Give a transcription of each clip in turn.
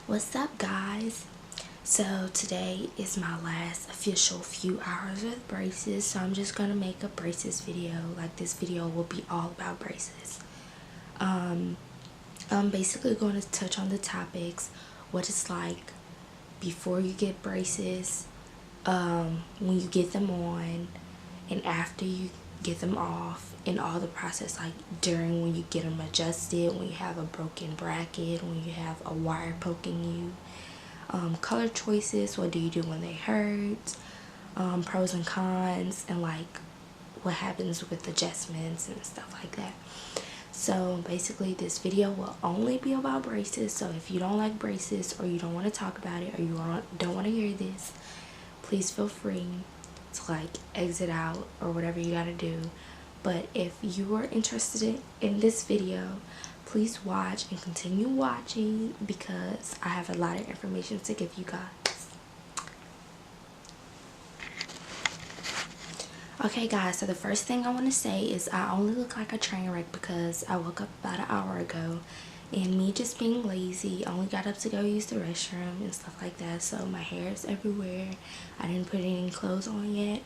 What's up, guys? So today is my last official few hours with braces, so I'm just gonna make a braces video. Like, this video will be all about braces. I'm basically going to touch on the topics: what it's like before you get braces, when you get them on, and after you get them off, and all the process, like during when you get them adjusted, when you have a broken bracket, when you have a wire poking you, color choices, what do you do when they hurt, pros and cons, and like what happens with adjustments and stuff like that. So basically this video will only be about braces, so if you don't like braces, or you don't want to talk about it, or you don't want to hear this, please feel free to like exit out or whatever you gotta do. But if you are interested in this video, please watch and continue watching, because I have a lot of information to give you guys. Okay guys, so the first thing I want to say is I only look like a train wreck because I woke up about an hour ago, and me just being lazy, only got up to go use the restroom and stuff like that, so my hair is everywhere. I didn't put any clothes on yet,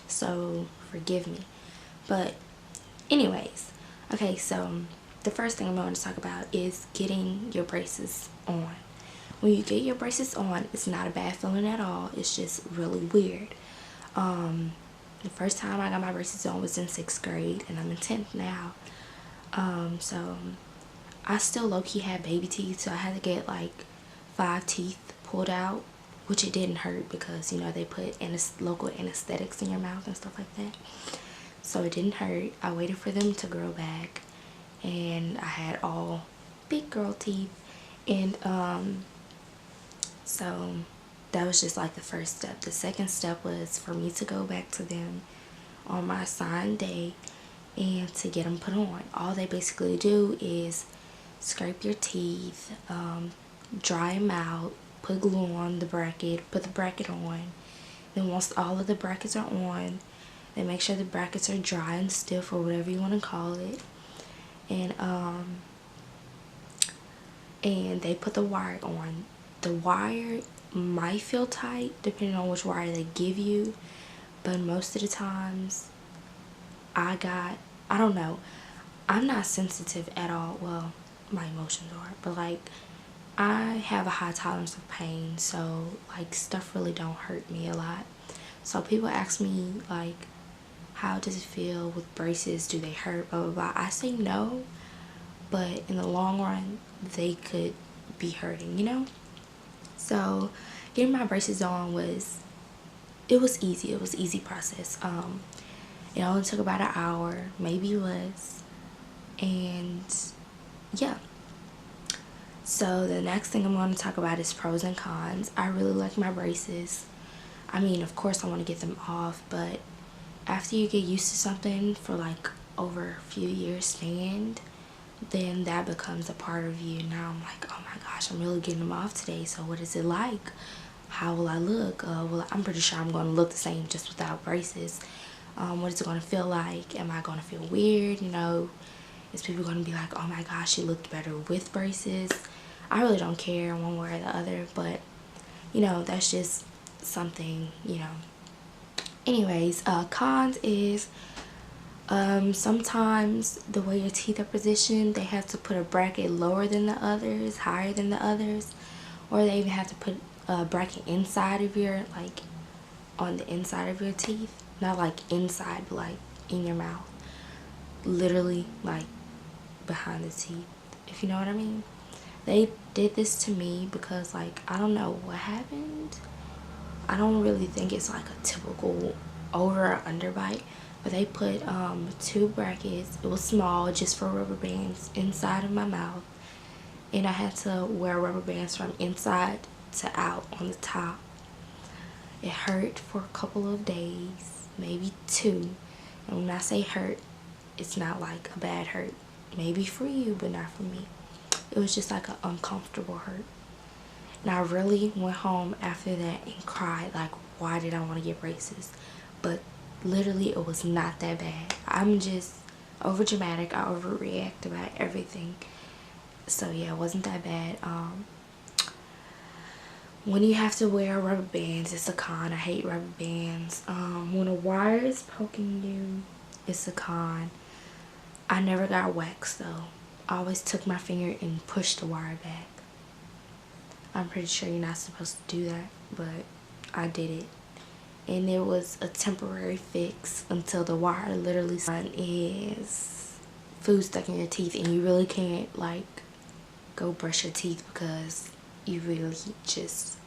so forgive me. But anyways, okay, so the first thing I'm going to talk about is getting your braces on. When you get your braces on, it's not a bad feeling at all. It's just really weird. The first time I got my braces on was in 6th grade, and I'm in 10th now. So I still low-key had baby teeth, so I had to get like 5 teeth pulled out, which it didn't hurt because, you know, they put local anesthetics in your mouth and stuff like that. So it didn't hurt. I waited for them to grow back, and I had all big girl teeth. And so that was just like the first step. The second step was for me to go back to them on my assigned day and to get them put on. All they basically do is scrape your teeth, dry them out, put glue on the bracket, put the bracket on. Then once all of the brackets are on, they make sure the brackets are dry and stiff, or whatever you want to call it. And they put the wire on. The wire might feel tight depending on which wire they give you, but most of the times I don't know, I'm not sensitive at all. Well, my emotions are, but like I have a high tolerance of pain, so like stuff really don't hurt me a lot. So people ask me like, how does it feel with braces, do they hurt, blah blah blah. I say no, but in the long run they could be hurting, you know. So getting my braces on was easy. It was an easy process. It only took about an hour, maybe less. And yeah, so the next thing I'm going to talk about is pros and cons. I really like my braces. I mean, of course I want to get them off, but after you get used to something for like over a few years span, then that becomes a part of you. Now I'm like, oh my gosh, I'm really getting them off today, so what is it like? How will I look? Well, I'm pretty sure I'm going to look the same just without braces. What is it going to feel like? Am I going to feel weird? You know, is people going to be like, oh my gosh, she looked better with braces? I really don't care one way or the other, but you know, that's just something, you know. Anyways, cons is sometimes the way your teeth are positioned, they have to put a bracket lower than the others, higher than the others, or they even have to put a bracket inside of your, like on the inside of your teeth, not like inside, but like in your mouth, literally like behind the teeth, if you know what I mean. They did this to me because, like, I don't know what happened. I don't really think it's like a typical over or under bite, but they put 2 brackets, it was small, just for rubber bands, inside of my mouth, and I had to wear rubber bands from inside to out on the top. It hurt for a couple of days, maybe 2, and when I say hurt, it's not like a bad hurt, maybe for you but not for me. It was just like an uncomfortable hurt. And I really went home after that and cried, like, why did I want to get braces? But literally it was not that bad. I'm just over dramatic. I overreact about everything. So yeah, it wasn't that bad. when you have to wear rubber bands, it's a con. I hate rubber bands. When a wire is poking you, it's a con. I never got waxed though. I always took my finger and pushed the wire back. I'm pretty sure you're not supposed to do that, but I did it. And it was a temporary fix until the wire literally is food stuck in your teeth and you really can't like go brush your teeth because you really just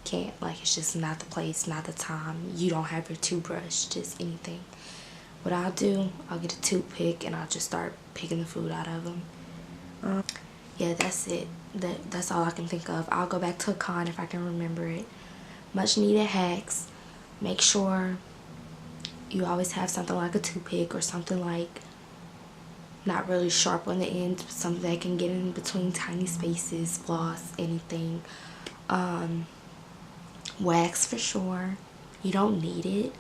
can't. Like, it's just not the place, not the time. You don't have your toothbrush, just anything. What I'll do, I'll get a toothpick and I'll just start picking the food out of them. Yeah, that's it. That's all I can think of. I'll go back to a con if I can remember it. Much needed hacks. Make sure you always have something like a toothpick or something like not really sharp on the end, but something that can get in between tiny spaces, floss, anything. Wax for sure. You don't need it,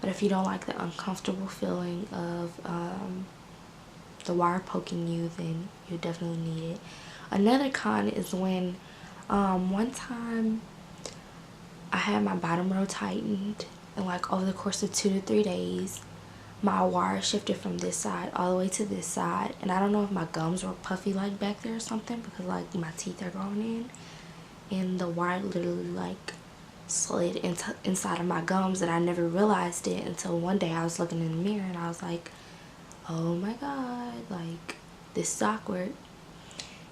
but if you don't like the uncomfortable feeling of the wire poking you, then you definitely need it. Another con is when one time I had my bottom row tightened, and like over the course of 2 to 3 days my wire shifted from this side all the way to this side, and I don't know if my gums were puffy like back there or something, because like my teeth are growing in, and the wire literally like slid inside of my gums, and I never realized it until one day I was looking in the mirror and I was like, oh my god, like this is awkward.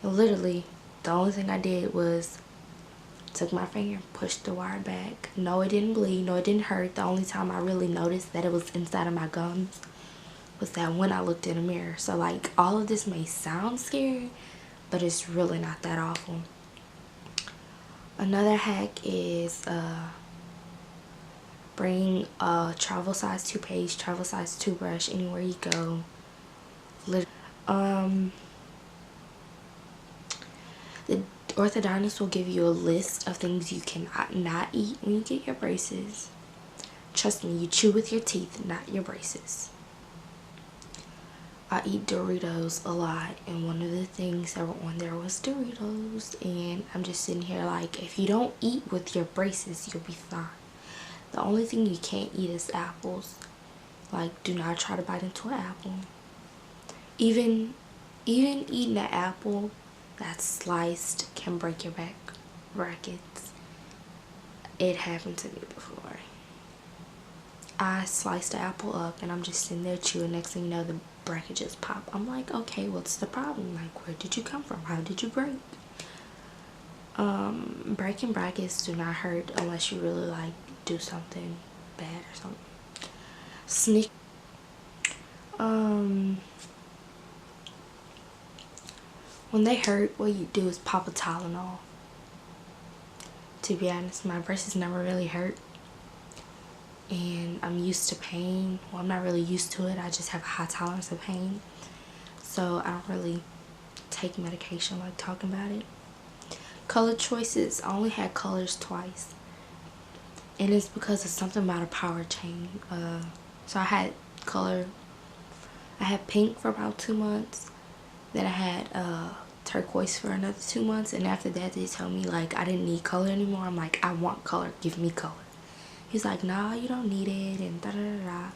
And literally the only thing I did was took my finger, pushed the wire back. No, it didn't bleed, no, it didn't hurt. The only time I really noticed that it was inside of my gums was that when I looked in the mirror. So like, all of this may sound scary, but it's really not that awful. Another hack is bring a travel size toothpaste, travel size toothbrush anywhere you go. The orthodontist will give you a list of things you cannot not eat when you get your braces. Trust me, you chew with your teeth, not your braces. I eat Doritos a lot, and one of the things that were on there was Doritos, and I'm just sitting here like, if you don't eat with your braces, you'll be fine. The only thing you can't eat is apples. Like, do not try to bite into an apple. Even eating an apple that's sliced can break your back brackets. It happened to me before. I sliced the apple up and I'm just sitting there chewing. Next thing you know, the bracket just popped. I'm like, okay, what's the problem? Like, where did you come from? How did you break? Breaking brackets do not hurt unless you really like do something bad or something. When they hurt, what you do is pop a Tylenol. To be honest, my braces never really hurt, and I'm used to pain. Well, I'm not really used to it. I just have a high tolerance of pain, so I don't really take medication like talking about it. Color choices. I only had colors twice, and it's because of something about a power chain. So I had pink for about 2 months, then I had turquoise for another 2 months, and after that they told me like I didn't need color anymore. I'm like, I want color, give me color. He's like, nah, you don't need it, and da da da da.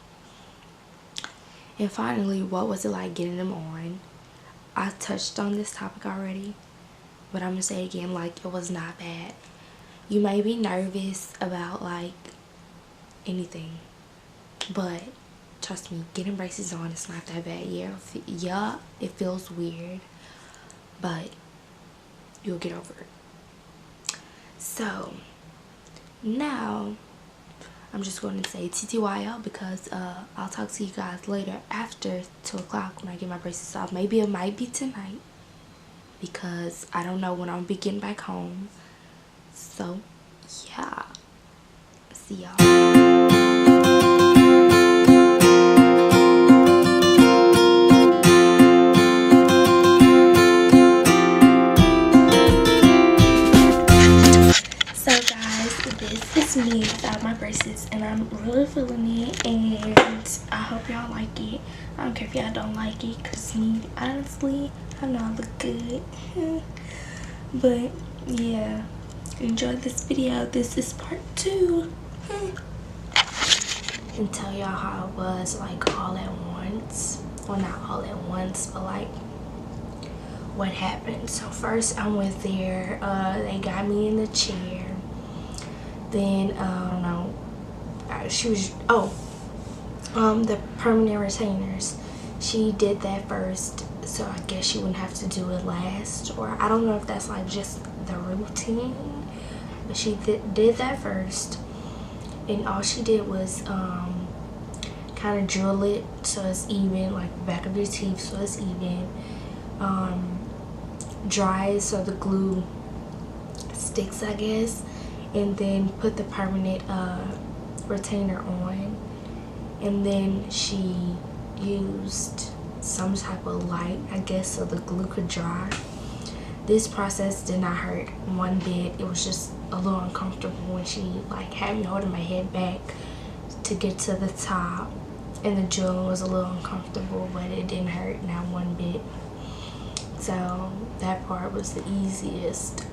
And finally, what was it like getting them on? I touched on this topic already, but I'm gonna say it again, like, it was not bad. You may be nervous about like anything, but trust me, getting braces on, it's not that bad. Yeah, it feels weird, but you'll get over it. So now I'm just going to say TTYL, because I'll talk to you guys later after 2 o'clock when I get my braces off. Maybe it might be tonight, because I don't know when I'll be getting back home. So yeah, see y'all. This is me without my braces, and I'm really feeling it, and I hope y'all like it. I don't care if y'all don't like it, because me, honestly, I know I look good. But yeah, enjoyed this video. This is part 2. And tell y'all how it was like all at once. Well, not all at once, but like what happened. So first I went there, they got me in the chair. Then I don't know, she was the permanent retainers, she did that first, so I guess she wouldn't have to do it last, or I don't know if that's like just the routine, but she did that first. And all she did was kind of drill it so it's even, like the back of your teeth so it's even, dry it so the glue sticks, I guess, and then put the permanent retainer on. And then she used some type of light, I guess, so the glue could dry. This process did not hurt one bit. It was just a little uncomfortable when she like had me holding my head back to get to the top, and the drilling was a little uncomfortable, but it didn't hurt, not one bit. So that part was the easiest.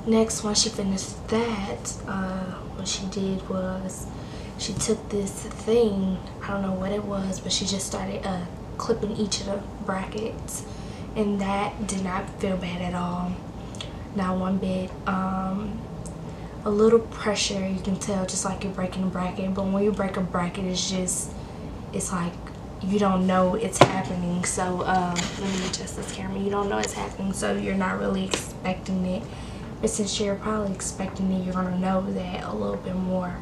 Next, once she finished that, what she did was she took this thing, I don't know what it was, but she just started clipping each of the brackets, and that did not feel bad at all, not one bit. A little pressure, you can tell, just like you're breaking a bracket, but when you break a bracket, it's like you don't know it's happening. So let me adjust this camera. You don't know it's happening, so you're not really expecting it. But since you're probably expecting it, you're gonna know that a little bit more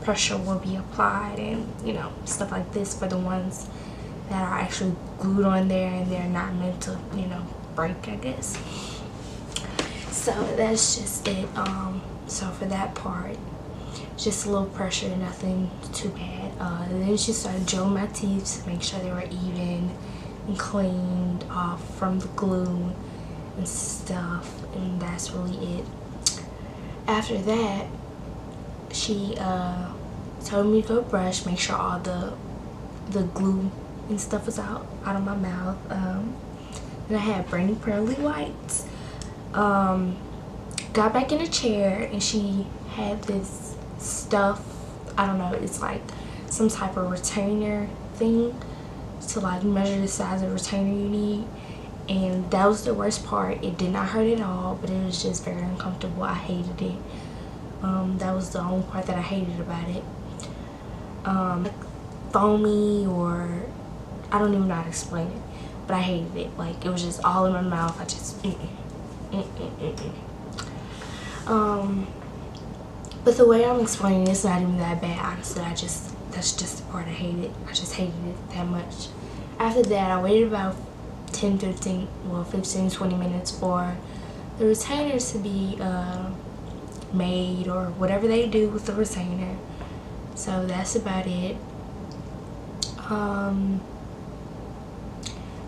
pressure will be applied, and you know, stuff like this for the ones that are actually glued on there and they're not meant to, you know, break, I guess. So that's just it. So for that part, just a little pressure, nothing too bad. And then she started drilling my teeth to make sure they were even and cleaned off from the glue and stuff, and that's really it. After that, she told me to go brush, make sure all the glue and stuff was out of my mouth. And I had brand new pearly whites. Got back in the chair, and she had this stuff, I don't know, it's like some type of retainer thing to like measure the size of retainer you need. And that was the worst part. It did not hurt at all, but it was just very uncomfortable. I hated it. That was the only part that I hated about it. Foamy, or I don't even know how to explain it, but I hated it. Like, it was just all in my mouth. I just but the way I'm explaining it's not even that bad, honestly. That's just the part I hated. I just hated it that much. After that, I waited about 15 20 minutes for the retainers to be made, or whatever they do with the retainer. So that's about it.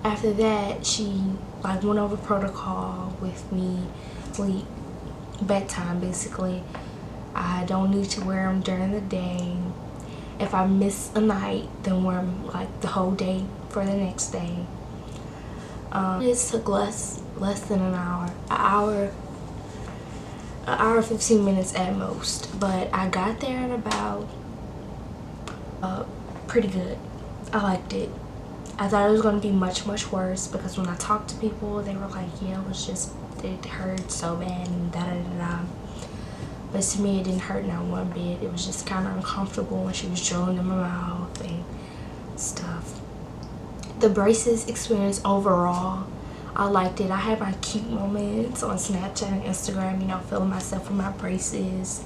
After that, she like went over protocol with me, bedtime basically. I don't need to wear them during the day. If I miss a night, then wear them like the whole day for the next day. It took less than an hour 15 minutes at most, but I got there in about pretty good. I liked it. I thought it was going to be much worse, because when I talked to people, they were like, yeah, it hurt so bad and da-da-da-da. But to me, it didn't hurt not one bit. It was just kind of uncomfortable when she was drilling in my mouth and stuff. The braces experience overall, I liked it. I had my cute moments on Snapchat and Instagram, you know, filming myself with my braces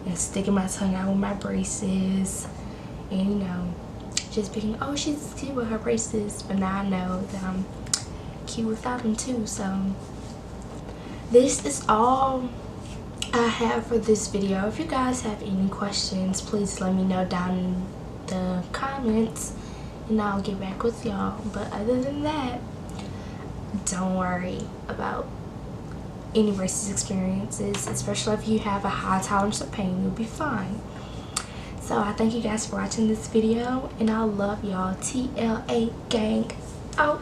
and sticking my tongue out with my braces, and you know, just being, oh, she's cute with her braces. But now I know that I'm cute without them too. So this is all I have for this video. If you guys have any questions, please let me know down in the comments, and I'll get back with y'all. But other than that, don't worry about any braces experiences, especially if you have a high tolerance of pain. You'll be fine. So I thank you guys for watching this video, and I love y'all. TLA gang out.